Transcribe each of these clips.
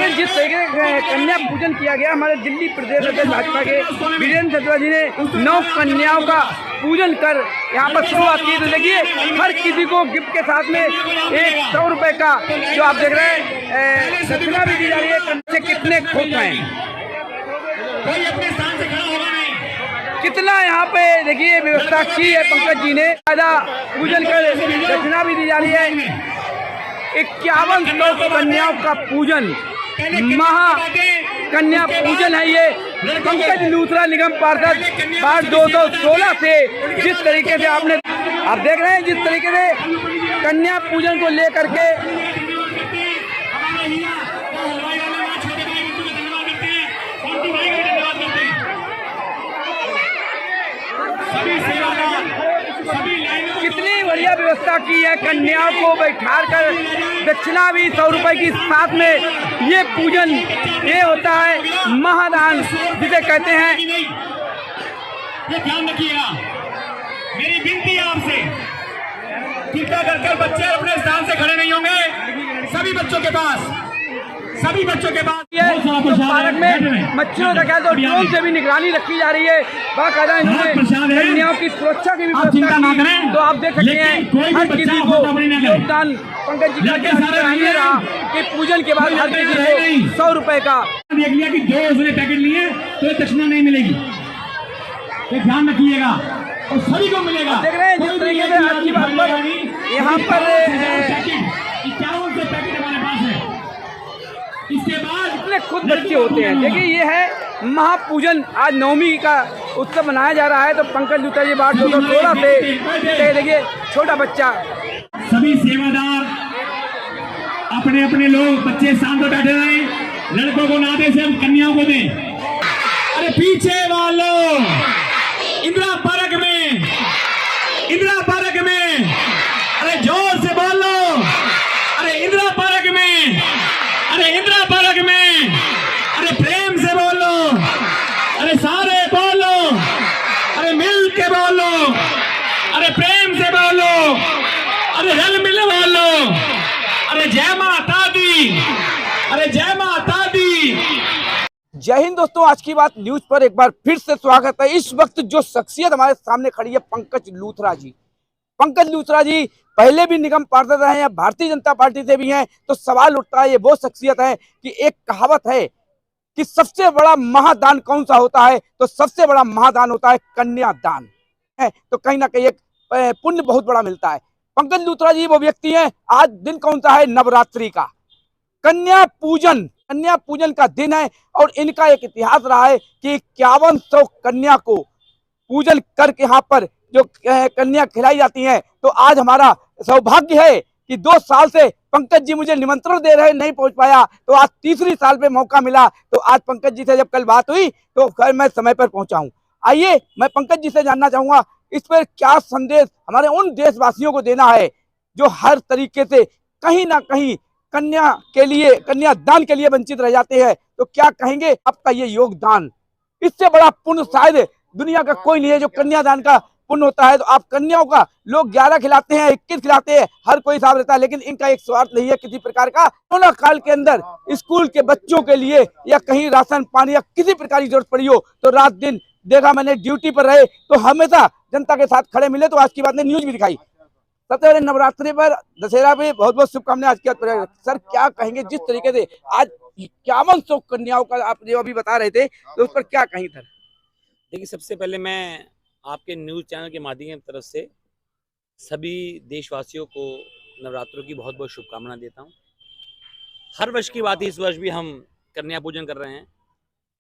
देखिए जिस तरीके से कन्या पूजन किया गया, हमारे दिल्ली प्रदेश अध्यक्ष भाजपा के वीरेंद्र चतुर्वेदी जी ने 9 कन्याओं का पूजन कर यहाँ पर शुरुआत की। तो देखिए हर किसी को गिफ्ट के साथ में 100 रुपए का जो आप देख रहे हैं दक्षिणा भी दी जा रही है। कन्या कितने खुश हैं, कितना यहाँ पे देखिए व्यवस्था की है पंकज जी ने। पूजन कर दक्षिणा भी दी जा रही है। 5100 कन्याओं का पूजन, महा कन्या पूजन है ये। पंकज लूथरा निगम पार्षद वार्ड 216 से जिस तरीके से आप देख रहे हैं, जिस तरीके से कन्या पूजन को लेकर के कितनी बढ़िया व्यवस्था की है। कन्याओं को बैठार कर दक्षिणा भी 100 रुपए की साथ में ये पूजन ये होता है महादान जिसे कहते हैं। ये ध्यान रखिएगा, मेरी विनती है आपसे, कृपया कर बच्चे अपने स्थान से खड़े नहीं होंगे। सभी बच्चों के पास पार्क में मच्छरों का क्या तो ड्रोन से भी निगरानी रखी जा रही है। बाकायदा इन्होंने कन्याओं की सुरक्षा की भी व्यवस्था की। तो आप देख सकते हैं हर किसी को योगदान पंकज जी का रहा कि पूजन के बाद हर किसी को 100 रुपए का देख लिया कि जो उसने पैकेट लिए तो दक्षिणा नहीं मिलेगी, तो ध्यान रखिएगा और सभी को मिलेगा। देख रहे हैं जिस तरीके से आज की बात पर यहाँ पर 51 पैकेट हमारे पास है। इसके बाद इतने खुद बच्चे होते हैं। देखिए ये है महापूजन, आज नवमी का उत्सव मनाया जा रहा है। तो पंकज लूथरा जी वार्ड 216 से देखिए छोटा बच्चा, सभी सेवादार अपने अपने लोग बच्चे शांत बैठे रहे, लड़कों को ना दे से हम कन्याओं को दें। अरे पीछे वालों इंदिरा पार्क में, इंदिरा पार्क में, अरे जोर से बोलो, अरे इंदिरा पार्क में, अरे इंदिरा पार्क में, अरे प्रेम से बोलो, अरे सारे बोलो, अरे मिल के बोलो, अरे प्रेम से बोलो, अरे रल मिल बोलो, अरे जय माता दी, अरे जय माता दी। जय हिंद दोस्तों, आज की बात न्यूज पर एक बार फिर से स्वागत है। इस वक्त जो शख्सियत हमारे सामने खड़ी है पंकज लूथरा जी। पंकज लूथरा जी पहले भी निगम पार्षद रहे हैं, भारतीय जनता पार्टी से भी हैं। तो सवाल उठता है, ये वो शख्सियत है कि एक कहावत है कि सबसे बड़ा महादान कौन सा होता है, तो सबसे बड़ा महादान होता है कन्यादान है। तो कहीं ना कहीं एक पुण्य बहुत बड़ा मिलता है। पंकज लूथरा जी वो व्यक्ति हैं, आज दिन कौन सा है, नवरात्रि का कन्या पूजन का दिन है। और इनका एक इतिहास रहा है कि 5100 कन्या को पूजन करके यहाँ पर जो कन्या खिलाई जाती हैं। तो आज हमारा सौभाग्य है कि 2 साल से पंकज जी मुझे निमंत्रण दे रहे, नहीं पहुंच पाया, तो आज तीसरी साल पे मौका मिला। तो आज पंकज जी से जब कल बात हुई तो खैर मैं समय पर पहुंचा हूं। आइए मैं पंकज जी से जानना चाहूंगा इस पर क्या संदेश हमारे उन देशवासियों को देना है जो हर तरीके से कहीं ना कहीं कन्यादान के लिए वंचित रह जाते हैं। तो क्या कहेंगे आपका ये योगदान, इससे बड़ा पुण्य शायद दुनिया का कोई नहीं है जो कन्यादान का पुण्य होता है। तो आप कन्याओं का लोग 11 खिलाते हैं, 21 खिलाते हैं, हर कोई हिसाब रहता है, लेकिन इनका एक स्वार्थ नहीं है किसी प्रकार का। कोरोना काल के अंदर स्कूल के बच्चों के लिए या कहीं राशन पानी या किसी प्रकार की जरूरत पड़ी हो तो रात दिन देखा मैंने, ड्यूटी पर रहे तो हमेशा जनता के साथ खड़े मिले। तो आज की बात ने न्यूज भी दिखाई। सबसे पहले नवरात्रि पर, दशहरा पे बहुत बहुत शुभकामनाएं। आज की सर क्या कहेंगे जिस तरीके से आज 5100 कन्याओं का आप जो अभी बता रहे थे, तो उस पर क्या कहेंगे सर? देखिए सबसे पहले मैं आपके न्यूज़ चैनल के माध्यम की तरफ से सभी देशवासियों को नवरात्रों की बहुत बहुत शुभकामनाएं देता हूं। हर वर्ष की बात है, इस वर्ष भी हम कन्या पूजन कर रहे हैं।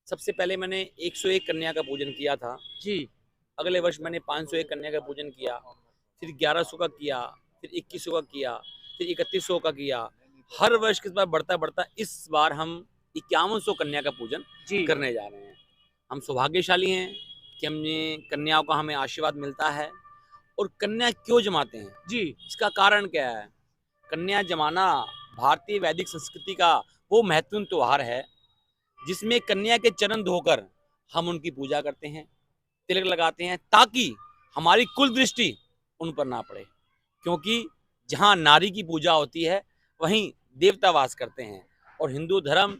सबसे पहले मैंने 101 कन्या का पूजन किया था जी, अगले वर्ष मैंने 501 कन्या का पूजन किया, फिर 1100 का किया, फिर 2100 का किया, फिर 3100 का किया। हर वर्ष के बाद बढ़ता बढ़ता इस बार हम 5100 कन्या का पूजन करने जा रहे हैं। हम सौभाग्यशाली हैं कि हमने कन्याओं का हमें आशीर्वाद मिलता है। और कन्या क्यों जमाते हैं जी, इसका कारण क्या है? कन्या जमाना भारतीय वैदिक संस्कृति का वो महत्वपूर्ण त्योहार है जिसमें कन्या के चरण धोकर हम उनकी पूजा करते हैं, तिलक लगाते हैं, ताकि हमारी कुल दृष्टि उन पर ना पड़े। क्योंकि जहाँ नारी की पूजा होती है वहीं देवता वास करते हैं। और हिंदू धर्म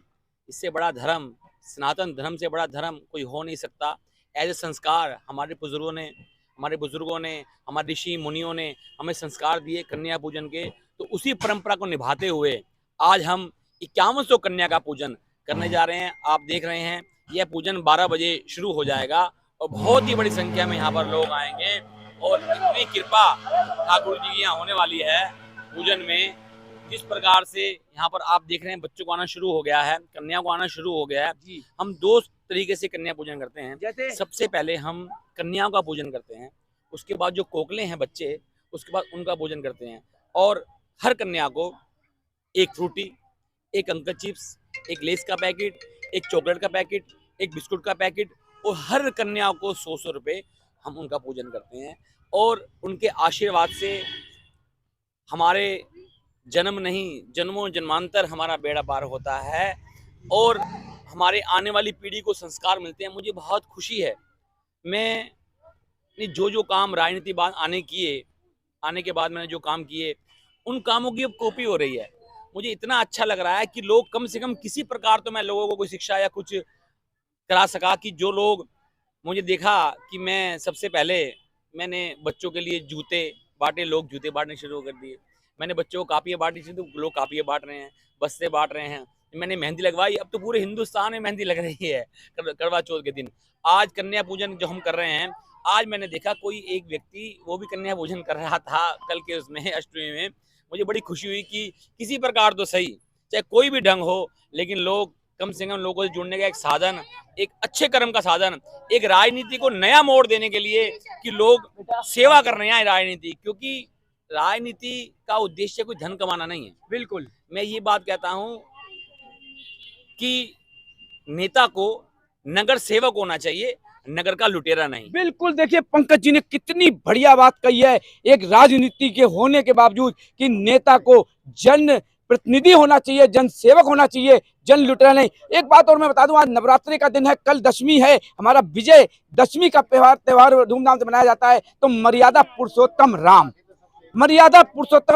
इससे बड़ा धर्म, सनातन धर्म से बड़ा धर्म कोई हो नहीं सकता। ऐसे संस्कार हमारे बुजुर्गों ने, हमारे ऋषि मुनियों ने हमें संस्कार दिए कन्या पूजन के, तो उसी परंपरा को निभाते हुए आज हम 5100 कन्या का पूजन करने जा रहे हैं। आप देख रहे हैं यह पूजन 12 बजे शुरू हो जाएगा और बहुत ही बड़ी संख्या में यहाँ पर लोग आएंगे और इतनी कृपा ठाकुर जी की यहाँ होने वाली है पूजन में। जिस प्रकार से यहाँ पर आप देख रहे हैं बच्चों को आना शुरू हो गया है, कन्या को आना शुरू हो गया है। हम 2 तरीके से कन्या पूजन करते हैं। जैसे सबसे पहले हम कन्याओं का पूजन करते हैं, उसके बाद जो कोकले हैं बच्चे, उसके बाद उनका पूजन करते हैं। और हर कन्या को एक फ्रूटी, एक अंकल चिप्स, एक लेस का पैकेट, एक चॉकलेट का पैकेट, एक बिस्कुट का पैकेट, और हर कन्या को 100 रुपये हम उनका पूजन करते हैं। और उनके आशीर्वाद से हमारे जन्म नहीं, जन्मों जन्मांतर हमारा बेड़ा पार होता है और हमारे आने वाली पीढ़ी को संस्कार मिलते हैं। मुझे बहुत खुशी है, मैं जो काम राजनीति बाद आने के बाद मैंने जो काम किए, उन कामों की अब कॉपी हो रही है। मुझे इतना अच्छा लग रहा है कि लोग कम से कम किसी प्रकार तो मैं लोगों को कोई शिक्षा या कुछ करा सका। कि जो लोग मुझे देखा कि मैं सबसे पहले मैंने बच्चों के लिए जूते बांटे, लोग जूते बांटने शुरू कर दिए। मैंने बच्चों को कापियाँ बांटी थी तो लोग कापियाँ बांट रहे हैं, बस्ते बांट रहे हैं। मैंने मेहंदी लगवाई, अब तो पूरे हिंदुस्तान में मेहंदी लग रही है करवा चौथ के दिन। आज कन्या पूजन जो हम कर रहे हैं, आज मैंने देखा कोई एक व्यक्ति वो भी कन्या पूजन कर रहा था कल के उसमें अष्टमी में। मुझे बड़ी खुशी हुई कि किसी प्रकार तो सही, चाहे कोई भी ढंग हो, लेकिन लोग कम से कम लोगों से जुड़ने का एक साधन, एक अच्छे कर्म का साधन, एक राजनीति को नया मोड़ देने के लिए कि लोग सेवा कर रहे हैं राजनीति। क्योंकि राजनीति का उद्देश्य कोई धन कमाना नहीं है। बिल्कुल, मैं ये बात कहता हूं कि नेता को नगर सेवक होना चाहिए, नगर का लुटेरा नहीं। बिल्कुल। देखिए पंकज जी ने कितनी बढ़िया बात कही है, एक राजनीति के होने के बावजूद कि नेता को जन प्रतिनिधि होना चाहिए, जन सेवक होना चाहिए, जन लुटेरा नहीं। एक बात और मैं बता दूं, आज नवरात्रि का दिन है, कल दशमी है, हमारा विजय दशमी का त्योहार धूमधाम से मनाया जाता है। तो मर्यादा पुरुषोत्तम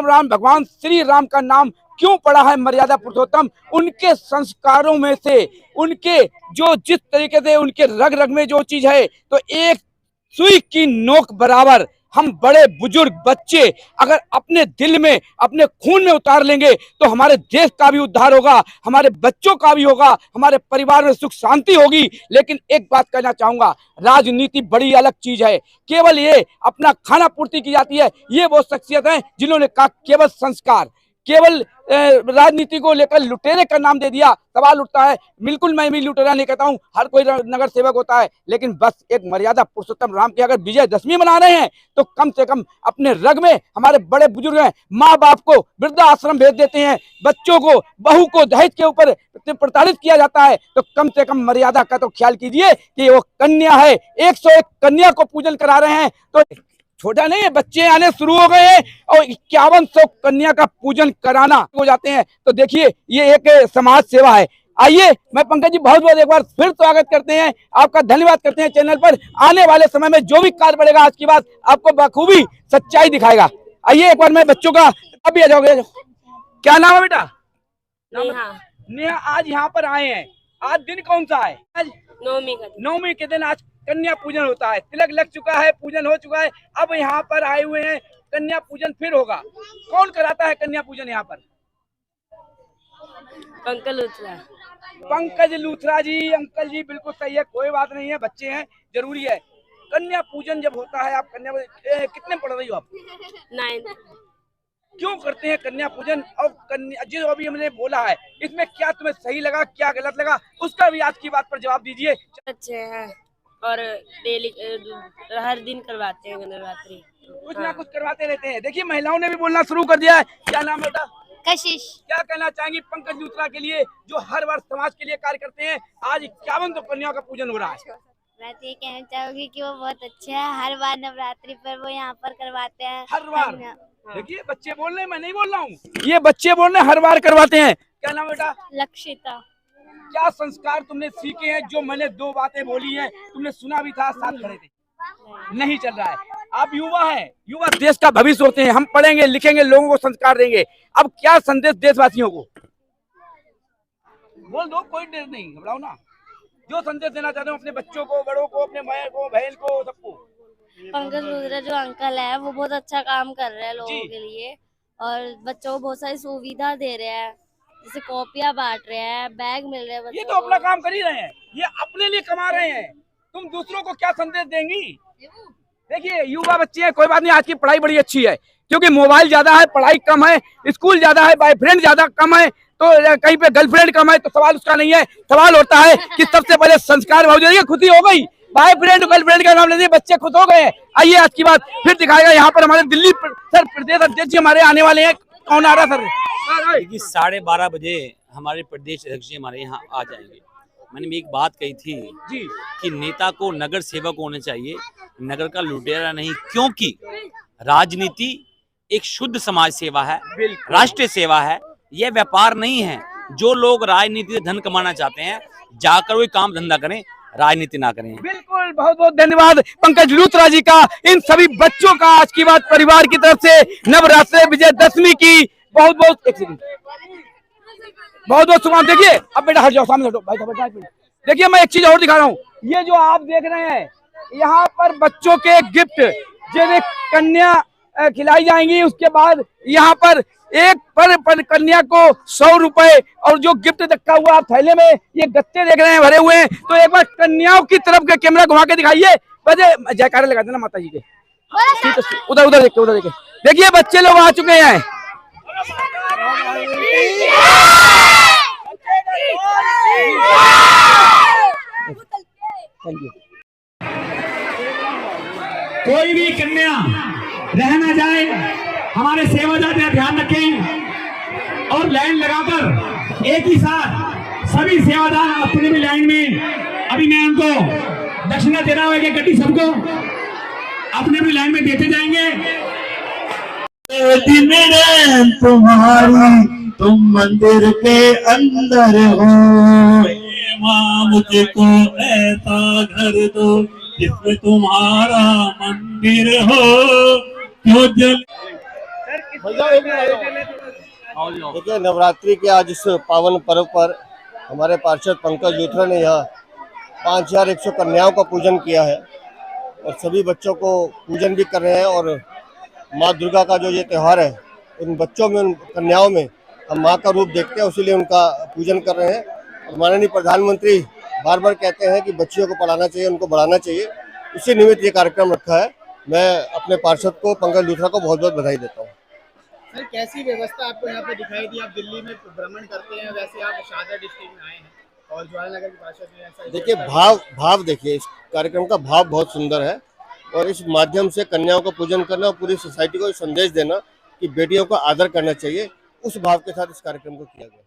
राम भगवान श्री राम का नाम क्यों पड़ा है मर्यादा पुरुषोत्तम? उनके संस्कारों में से, उनके जो जिस तरीके से उनके रग रग में जो चीज है, तो एक सुई की नोक बराबर हम बड़े बुजुर्ग बच्चे अगर अपने दिल में, अपने खून में उतार लेंगे तो हमारे देश का भी उद्धार होगा, हमारे बच्चों का भी होगा, हमारे परिवार में सुख शांति होगी। लेकिन एक बात कहना चाहूंगा, राजनीति बड़ी अलग चीज है। केवल ये अपना खाना पूर्ति की जाती है। ये वो शख्सियत है जिन्होंने कहा केवल संस्कार, केवल राजनीति को लेकर लुटेरे का नाम दे दिया। सवाल उठता है, बिल्कुल मैं भी लुटेरा नहीं कहता हूं, हर कोई नगर सेवक होता है, लेकिन बस एक मर्यादा पुरुषोत्तम राम की अगर विजयदशमी मना रहे हैं तो कम से कम अपने रग में हमारे बड़े बुजुर्ग हैं, माँ बाप को वृद्धाश्रम भेज देते हैं, बच्चों को, बहू को दहेज के ऊपर प्रताड़ित किया जाता है, तो कम से कम मर्यादा का तो ख्याल कीजिए कि वो कन्या है, 101 कन्या को पूजन करा रहे हैं। तो छोटा नहीं है, बच्चे आने शुरू हो गए हैं और 5100 कन्या का पूजन कराना हो जाते हैं। तो देखिए ये एक समाज सेवा है। आइए, मैं पंकज जी बहुत बहुत एक बार फिर स्वागत करते हैं, आपका धन्यवाद करते हैं। चैनल पर आने वाले समय में जो भी कार्य बढ़ेगा आज की बात आपको बखूबी सच्चाई दिखाएगा। आइए एक बार मैं बच्चों का, अब भी आ जाओगे, क्या नाम है बेटा? नेहा। आज यहाँ पर आए हैं, आज दिन कौन सा है? आज नवमी के दिन आज कन्या पूजन होता है। तिलक लग चुका है, पूजन हो चुका है, अब यहाँ पर आए हुए हैं, कन्या पूजन फिर होगा। कौन कराता है कन्या पूजन यहाँ पर? पंकज लूथरा जी। अंकल जी बिल्कुल सही है, कोई बात नहीं है, बच्चे हैं, जरूरी है। कन्या पूजन जब होता है, आप कन्या कितने पढ़ रही हो आप? 9th। क्यों करते हैं कन्या पूजन? और कन्या जो अभी हमने बोला है, इसमें क्या तुम्हें सही लगा, क्या गलत लगा, उसका भी आज की बात पर जवाब दीजिए। अच्छे हैं और डेली हर दिन करवाते हैं नवरात्रि, कुछ ना कुछ करवाते रहते हैं। देखिए महिलाओं ने भी बोलना शुरू कर दिया है। क्या नाम बेटा? कशिश। क्या कहना चाहेंगी पंकज लूथरा के लिए जो हर वर्ष समाज के लिए कार्य करते हैं? आज 51 कन्याओं का पूजन हो रहा है। मैं तो ये कहना चाहूंगी कि वो बहुत अच्छे हैं, हर बार नवरात्रि पर वो यहाँ पर करवाते हैं। हर बार? देखिए बच्चे बोल रहे हैं, मैं नहीं बोल रहा हूँ, ये बच्चे बोल रहे हैं, हर बार करवाते हैं। क्या नाम बेटा? लक्षिता। क्या संस्कार तुमने सीखे हैं? जो मैंने 2 बातें बोली हैं, तुमने सुना भी था, साथ खड़े थे, नहीं चल रहा है। आप युवा हैं, युवा देश का भविष्य होते हैं। हम पढ़ेंगे लिखेंगे, लोगों को संस्कार देंगे। अब क्या संदेश देशवासियों को? बोल दो, कोई डर नहीं, घबराओ ना। जो संदेश देना चाहते हो अपने बच्चों को, बड़ों को, अपने माँ को, बहन को, सबको। पंकज लूथरा जो अंकल है वो बहुत अच्छा काम कर रहे हैं लोगों जी। के लिए, और बच्चों को बहुत सारी सुविधा दे रहे हैं, जैसे कॉपियां बांट रहे हैं, बैग मिल रहे हैं ये बच्चों तो अपना को। काम कर ही रहे हैं, ये अपने लिए कमा रहे हैं, तुम दूसरों को क्या संदेश देंगी? देखिए युवा बच्चे हैं, कोई बात नहीं, आज की पढ़ाई बड़ी अच्छी है, क्योंकि मोबाइल ज्यादा है, पढ़ाई कम है, स्कूल ज्यादा है, बॉयफ्रेंड ज्यादा कम है, तो कहीं पे गर्लफ्रेंड कम है, तो सवाल उसका नहीं है। सवाल होता है कि सबसे पहले संस्कार भाव जाइए, खुशी हो गई, बॉयफ्रेंड गर्लफ्रेंड का नाम लेते बच्चे खुश हो गए हैं। आइए आज की बात फिर दिखाएगा यहाँ पर हमारे दिल्ली सर प्रदेश अध्यक्ष जी हमारे आने वाले हैं। कौन आ रहा सर? देखिए 12:30 बजे हमारे प्रदेश अध्यक्ष जी हमारे यहाँ आ जाएंगे। मैंने एक बात कही थी जी कि नेता को नगर सेवक होना चाहिए, नगर का लुटेरा नहीं, क्योंकि राजनीति एक शुद्ध समाज सेवा है, राष्ट्रीय सेवा है, यह व्यापार नहीं है। जो लोग राजनीति से धन कमाना चाहते हैं जाकर वही काम धंधा करें, राजनीति ना करें। बिल्कुल, बहुत बहुत धन्यवाद पंकज लूथरा जी का, इन सभी बच्चों का आज की बात परिवार की तरफ से नवरात्रि विजयदशमी की बहुत बहुत बहुत बहुत शुभकामनाएं। देखिए अब बेटा हट जाओ, सामने हटो भाई, बेटा देखिए मैं एक चीज और दिखा रहा हूँ, ये जो आप देख रहे हैं यहाँ पर बच्चों के गिफ्ट जैसे कन्या खिलाई जाएंगी, उसके बाद यहाँ पर एक पर कन्या को 100 रुपए, और जो गिफ्ट रखा हुआ आप थैले में ये गत्ते देख रहे हैं भरे हुए हैं, तो एक बार कन्याओं की तरफ के कैमरा घुमा के दिखाइए, बजे जयकारे लगा देना माता जी के। उधर उधर देखिए, उधर देखिए, देखिए बच्चे लोग आ चुके हैं। Thank you. कोई भी कन्या रह ना जाए, हमारे सेवादार ध्यान रखें और लाइन लगाकर एक ही साथ सभी सेवादार अपनी भी लाइन में, अभी मैं उनको दक्षिणा दे रहा हूँ, एक गड्डी सबको अपने भी लाइन में देते जाएंगे। दिन रैन तुम्हारी, तुम मंदिर के अंदर हो, माँ मुझको ऐसा घर दो जिसमें तुम्हारा मंदिर हो, क्यों जल। देखिए नवरात्रि के आज इस पावन पर्व पर हमारे पार्षद पंकज लूथरा ने यहाँ 5100 कन्याओं का पूजन किया है, और सभी बच्चों को पूजन भी कर रहे हैं, और माँ दुर्गा का जो ये त्यौहार है उन बच्चों में, उन कन्याओं में हम माँ का रूप देखते हैं, इसीलिए उनका पूजन कर रहे हैं। और माननीय प्रधानमंत्री बार बार कहते हैं कि बच्चियों को पढ़ाना चाहिए, उनको बढ़ाना चाहिए, इसी निमित्त ये कार्यक्रम रखा है। मैं अपने पार्षद को पंकज लूथरा को बहुत बहुत बधाई देता हूँ। सर कैसी व्यवस्था आपको यहाँ पे दिखाई दी? आप दिल्ली में भ्रमण करते हैं, वैसे आप शारदा डिस्ट्रिक्ट में आए हैं और ज्वालानगर के पार्षद में ऐसा देखिए भाव देखिए, इस कार्यक्रम का भाव बहुत सुंदर है, और इस माध्यम से कन्याओं का पूजन करना और पूरी सोसाइटी को संदेश देना कि बेटियों का आदर करना चाहिए, उस भाव के साथ इस कार्यक्रम को किया गया।